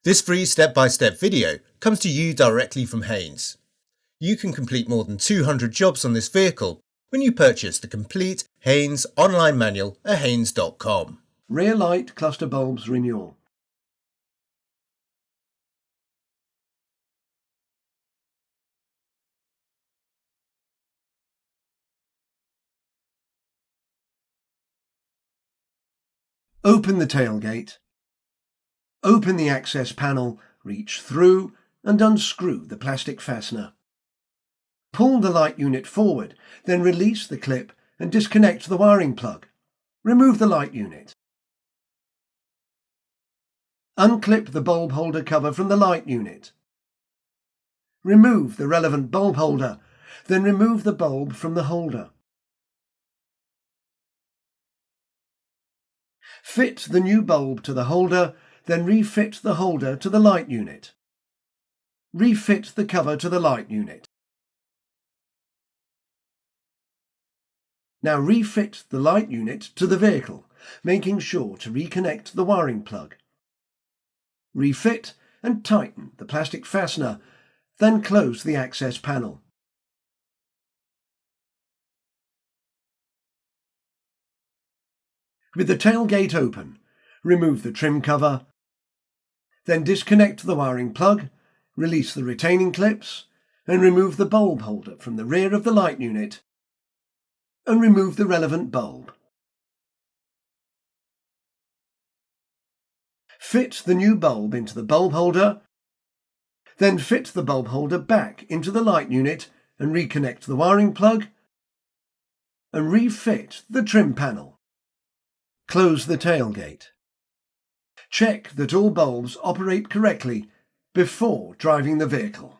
This free step-by-step video comes to you directly from Haynes. You can complete more than 200 jobs on this vehicle when you purchase the complete Haynes online manual at haynes.com. Rear light cluster bulbs renewal. Open the tailgate. Open the access panel, reach through and unscrew the plastic fastener. Pull the light unit forward, then release the clip and disconnect the wiring plug. Remove the light unit. Unclip the bulb holder cover from the light unit. Remove the relevant bulb holder, then remove the bulb from the holder. Fit the new bulb to the holder, then refit the holder to the light unit. Refit the cover to the light unit. Now refit the light unit to the vehicle, making sure to reconnect the wiring plug. Refit and tighten the plastic fastener, then close the access panel. With the tailgate open, remove the trim cover, then disconnect the wiring plug, release the retaining clips, and remove the bulb holder from the rear of the light unit, and remove the relevant bulb. Fit the new bulb into the bulb holder, then fit the bulb holder back into the light unit and reconnect the wiring plug, and refit the trim panel. Close the tailgate. Check that all bulbs operate correctly before driving the vehicle.